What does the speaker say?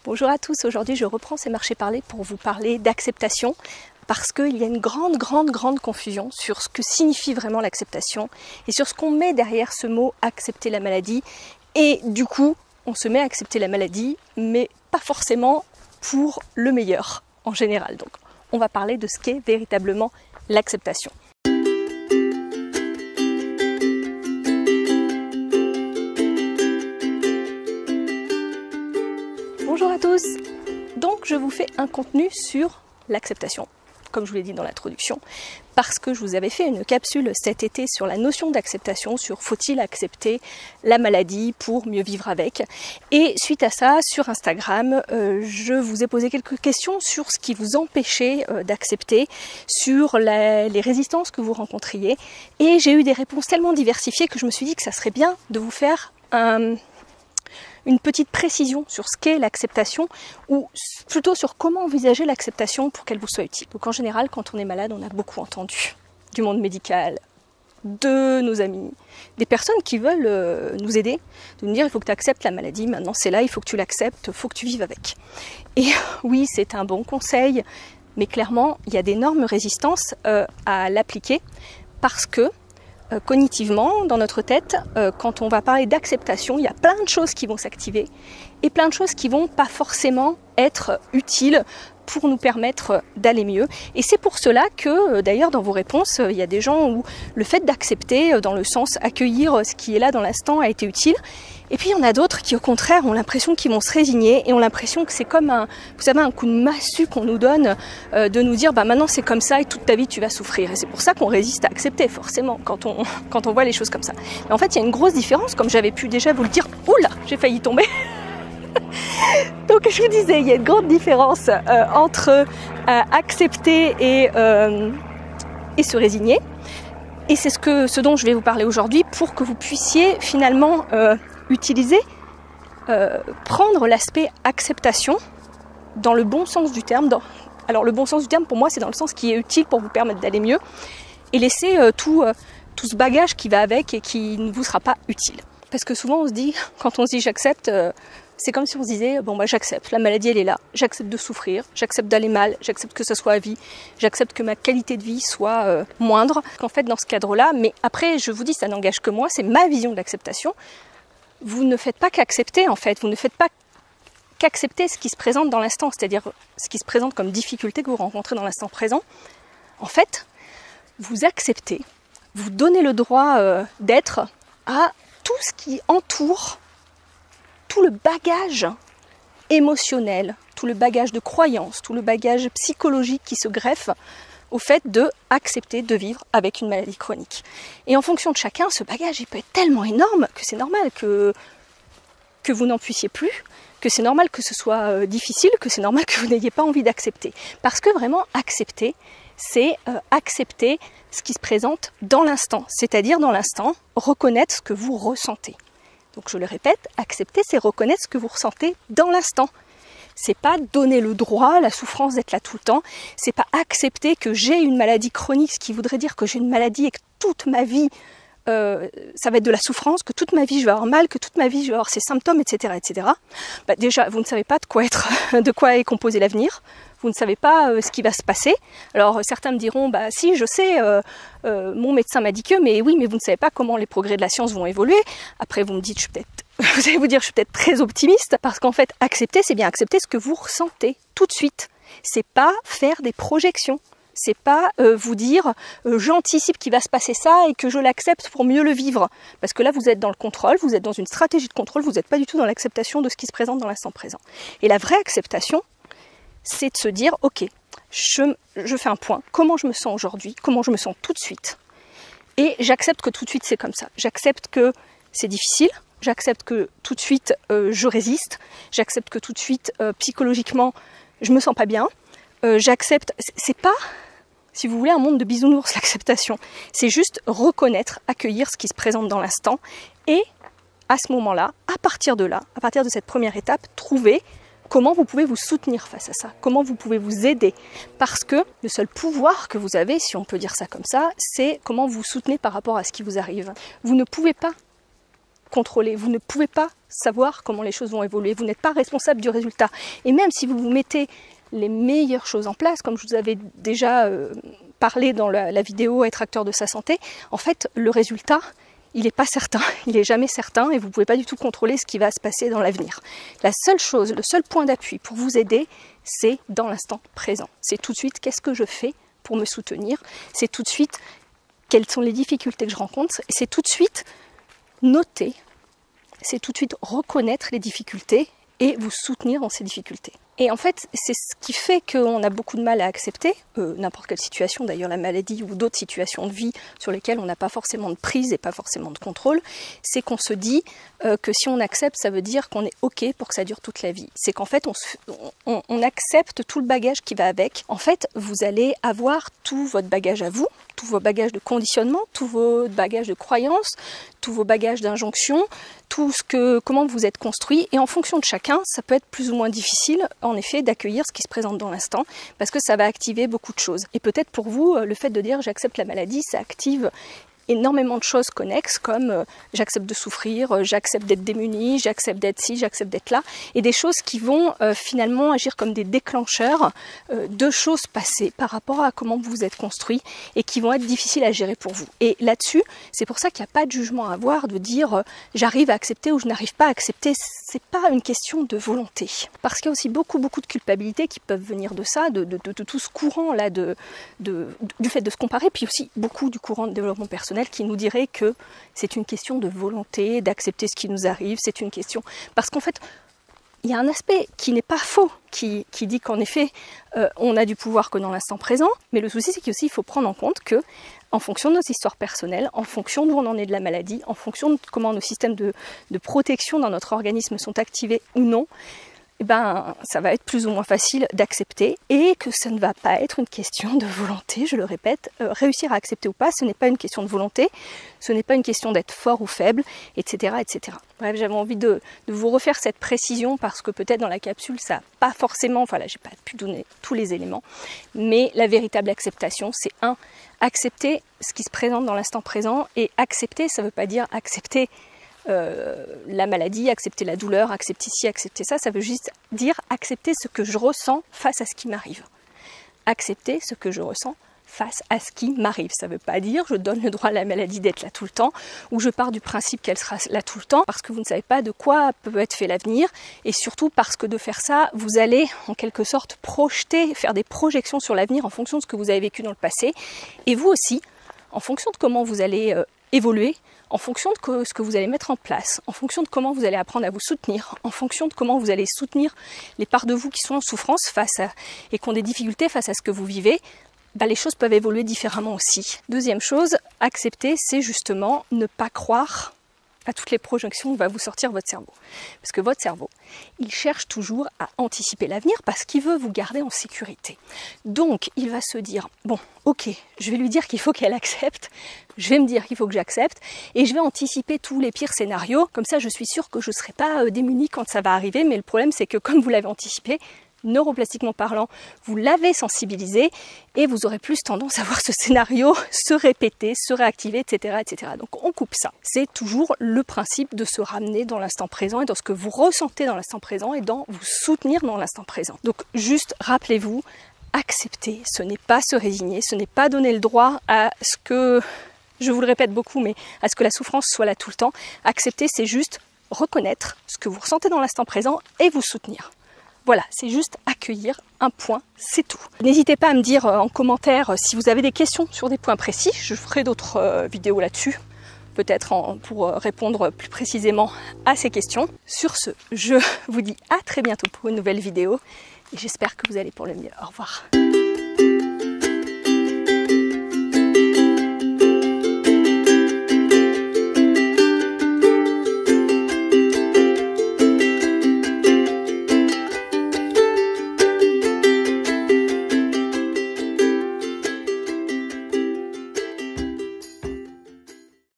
Bonjour à tous, aujourd'hui je reprends ces marchés parlés pour vous parler d'acceptation parce qu'il y a une grande confusion sur ce que signifie vraiment l'acceptation et sur ce qu'on met derrière ce mot accepter la maladie et du coup on se met à accepter la maladie mais pas forcément pour le meilleur en général. Donc on va parler de ce qu'est véritablement l'acceptation. Bonjour à tous, donc je vous fais un contenu sur l'acceptation, comme je vous l'ai dit dans l'introduction, parce que je vous avais fait une capsule cet été sur la notion d'acceptation, sur faut-il accepter la maladie pour mieux vivre avec. Et suite à ça, sur Instagram, je vous ai posé quelques questions sur ce qui vous empêchait d'accepter, sur les résistances que vous rencontriez. Et j'ai eu des réponses tellement diversifiées que je me suis dit que ça serait bien de vous faire une petite précision sur ce qu'est l'acceptation ou plutôt sur comment envisager l'acceptation pour qu'elle vous soit utile. Donc en général, quand on est malade, on a beaucoup entendu du monde médical, de nos amis, des personnes qui veulent nous aider, de nous dire il faut que tu acceptes la maladie, maintenant c'est là, il faut que tu l'acceptes, il faut que tu vives avec. Et oui, c'est un bon conseil, mais clairement, il y a d'énormes résistances à l'appliquer parce que cognitivement, dans notre tête, quand on va parler d'acceptation, il y a plein de choses qui vont s'activer et plein de choses qui vont pas forcément être utiles pour nous permettre d'aller mieux. Et c'est pour cela que, d'ailleurs, dans vos réponses, il y a des gens où le fait d'accepter, dans le sens accueillir ce qui est là dans l'instant, a été utile. Et puis il y en a d'autres qui, au contraire, ont l'impression qu'ils vont se résigner et ont l'impression que c'est comme vous savez, un coup de massue qu'on nous donne de nous dire maintenant c'est comme ça et toute ta vie tu vas souffrir. Et c'est pour ça qu'on résiste à accepter, forcément, quand on voit les choses comme ça. Mais en fait, il y a une grosse différence, comme j'avais pu déjà vous le dire. Oula, j'ai failli tomber. Donc je vous disais, il y a une grande différence entre accepter et se résigner. Et c'est ce dont je vais vous parler aujourd'hui pour que vous puissiez finalement utiliser, prendre l'aspect acceptation dans le bon sens du terme. Alors le bon sens du terme pour moi c'est dans le sens qui est utile pour vous permettre d'aller mieux et laisser tout ce bagage qui va avec et qui ne vous sera pas utile. Parce que souvent on se dit, quand on se dit j'accepte, c'est comme si on se disait bon bah j'accepte, la maladie elle est là, j'accepte de souffrir, j'accepte d'aller mal, j'accepte que ça soit à vie, j'accepte que ma qualité de vie soit moindre. En fait dans ce cadre-là, mais après je vous dis ça n'engage que moi, c'est ma vision de l'acceptation. Vous ne faites pas qu'accepter en fait, vous ne faites pas qu'accepter ce qui se présente dans l'instant, c'est-à-dire ce qui se présente comme difficulté que vous rencontrez dans l'instant présent. En fait, vous acceptez, vous donnez le droit d'être à tout ce qui entoure tout le bagage émotionnel, tout le bagage de croyances, tout le bagage psychologique qui se greffe au fait de accepter de vivre avec une maladie chronique. Et en fonction de chacun, ce bagage il peut être tellement énorme que c'est normal que vous n'en puissiez plus, que c'est normal que ce soit difficile, que c'est normal que vous n'ayez pas envie d'accepter. Parce que vraiment accepter, c'est accepter ce qui se présente dans l'instant, c'est-à-dire dans l'instant, reconnaître ce que vous ressentez. Donc je le répète, accepter, c'est reconnaître ce que vous ressentez dans l'instant. C'est pas donner le droit à la souffrance d'être là tout le temps, c'est pas accepter que j'ai une maladie chronique, ce qui voudrait dire que j'ai une maladie et que toute ma vie, ça va être de la souffrance, que toute ma vie je vais avoir mal, que toute ma vie je vais avoir ces symptômes, etc. etc. Bah déjà, vous ne savez pas de quoi est composé l'avenir. Vous ne savez pas ce qui va se passer. Alors certains me diront, bah si je sais, mon médecin m'a dit que, mais oui, mais vous ne savez pas comment les progrès de la science vont évoluer. Après vous me dites, vous allez vous dire, je suis peut-être très optimiste, parce qu'en fait, accepter, c'est bien accepter ce que vous ressentez tout de suite. C'est pas faire des projections. C'est pas vous dire, j'anticipe qu'il va se passer ça et que je l'accepte pour mieux le vivre. Parce que là, vous êtes dans le contrôle, vous êtes dans une stratégie de contrôle, vous n'êtes pas du tout dans l'acceptation de ce qui se présente dans l'instant présent. Et la vraie acceptation, c'est de se dire, ok, je fais un point, comment je me sens aujourd'hui, comment je me sens tout de suite. Et j'accepte que tout de suite c'est comme ça. J'accepte que c'est difficile, j'accepte que tout de suite je résiste, j'accepte que tout de suite psychologiquement je me sens pas bien. J'accepte, c'est pas, si vous voulez, un monde de bisounours l'acceptation. C'est juste reconnaître, accueillir ce qui se présente dans l'instant et à ce moment-là, à partir de cette première étape, trouver comment vous pouvez vous soutenir face à ça, comment vous pouvez vous aider. Parce que le seul pouvoir que vous avez, si on peut dire ça comme ça, c'est comment vous vous soutenez par rapport à ce qui vous arrive. Vous ne pouvez pas contrôler, vous ne pouvez pas savoir comment les choses vont évoluer. Vous n'êtes pas responsable du résultat. Et même si vous mettez les meilleures choses en place, comme je vous avais déjà parlé dans la vidéo Être acteur de sa santé, en fait, le résultat, il n'est pas certain, il n'est jamais certain et vous ne pouvez pas du tout contrôler ce qui va se passer dans l'avenir. La seule chose, le seul point d'appui pour vous aider, c'est dans l'instant présent. C'est tout de suite qu'est-ce que je fais pour me soutenir, c'est tout de suite quelles sont les difficultés que je rencontre, et c'est tout de suite noter, c'est tout de suite reconnaître les difficultés et vous soutenir dans ces difficultés. Et en fait, c'est ce qui fait qu'on a beaucoup de mal à accepter n'importe quelle situation, d'ailleurs la maladie ou d'autres situations de vie sur lesquelles on n'a pas forcément de prise et pas forcément de contrôle, c'est qu'on se dit que si on accepte, ça veut dire qu'on est OK pour que ça dure toute la vie. C'est qu'en fait, on accepte tout le bagage qui va avec. En fait, vous allez avoir tout votre bagage à vous, tous vos bagages de conditionnement, tous vos bagages de croyances, tous vos bagages d'injonctions, comment vous êtes construit. Et en fonction de chacun, ça peut être plus ou moins difficile, en effet, d'accueillir ce qui se présente dans l'instant, parce que ça va activer beaucoup de choses. Et peut-être pour vous, le fait de dire j'accepte la maladie, ça active énormément de choses connexes comme j'accepte de souffrir, j'accepte d'être démuni, j'accepte d'être ci, j'accepte d'être là, et des choses qui vont finalement agir comme des déclencheurs de choses passées par rapport à comment vous vous êtes construit et qui vont être difficiles à gérer pour vous. Et là-dessus, c'est pour ça qu'il n'y a pas de jugement à avoir, de dire j'arrive à accepter ou je n'arrive pas à accepter. C'est pas une question de volonté. Parce qu'il y a aussi beaucoup de culpabilité qui peuvent venir de ça, de tout ce courant là, du fait de se comparer, puis aussi beaucoup du courant de développement personnel qui nous dirait que c'est une question de volonté, d'accepter ce qui nous arrive, c'est une question... Parce qu'en fait, il y a un aspect qui n'est pas faux, qui dit qu'en effet, on a du pouvoir que dans l'instant présent, mais le souci, c'est qu'aussi, il faut prendre en compte que, en fonction de nos histoires personnelles, en fonction d'où on en est de la maladie, en fonction de comment nos systèmes de protection dans notre organisme sont activés ou non, eh ben, ça va être plus ou moins facile d'accepter et que ça ne va pas être une question de volonté, je le répète. Réussir à accepter ou pas, ce n'est pas une question de volonté, ce n'est pas une question d'être fort ou faible, etc. etc. Bref, j'avais envie de vous refaire cette précision parce que peut-être dans la capsule, ça n'a pas forcément, enfin là, j'ai pas pu donner tous les éléments, mais la véritable acceptation, c'est accepter ce qui se présente dans l'instant présent, et accepter, ça ne veut pas dire accepter la maladie, accepter la douleur, accepter ci, accepter ça, ça veut juste dire accepter ce que je ressens face à ce qui m'arrive. Accepter ce que je ressens face à ce qui m'arrive. Ça ne veut pas dire je donne le droit à la maladie d'être là tout le temps, ou je pars du principe qu'elle sera là tout le temps, parce que vous ne savez pas de quoi peut être fait l'avenir, et surtout parce que de faire ça, vous allez en quelque sorte projeter, faire des projections sur l'avenir en fonction de ce que vous avez vécu dans le passé, et vous aussi, en fonction de comment vous allez évoluer, en fonction de ce que vous allez mettre en place, en fonction de comment vous allez apprendre à vous soutenir, en fonction de comment vous allez soutenir les parts de vous qui sont en souffrance et qui ont des difficultés face à ce que vous vivez, bah, les choses peuvent évoluer différemment aussi. Deuxième chose, accepter, c'est justement ne pas croire à toutes les projections que va vous sortir votre cerveau. Parce que votre cerveau, il cherche toujours à anticiper l'avenir parce qu'il veut vous garder en sécurité. Donc, il va se dire, bon, ok, je vais lui dire qu'il faut qu'elle accepte, je vais me dire qu'il faut que j'accepte, et je vais anticiper tous les pires scénarios, comme ça je suis sûre que je ne serai pas démunie quand ça va arriver, mais le problème c'est que comme vous l'avez anticipé, neuroplastiquement parlant, vous l'avez sensibilisé et vous aurez plus tendance à voir ce scénario se répéter, se réactiver, etc., etc. Donc on coupe ça. C'est toujours le principe de se ramener dans l'instant présent et dans ce que vous ressentez dans l'instant présent et dans vous soutenir dans l'instant présent. Donc juste rappelez-vous, accepter, ce n'est pas se résigner, ce n'est pas donner le droit à ce que, je vous le répète beaucoup, mais à ce que la souffrance soit là tout le temps. Accepter, c'est juste reconnaître ce que vous ressentez dans l'instant présent et vous soutenir. Voilà, c'est juste accueillir un point, c'est tout. N'hésitez pas à me dire en commentaire si vous avez des questions sur des points précis. Je ferai d'autres vidéos là-dessus, peut-être pour répondre plus précisément à ces questions. Sur ce, je vous dis à très bientôt pour une nouvelle vidéo et j'espère que vous allez pour le mieux. Au revoir.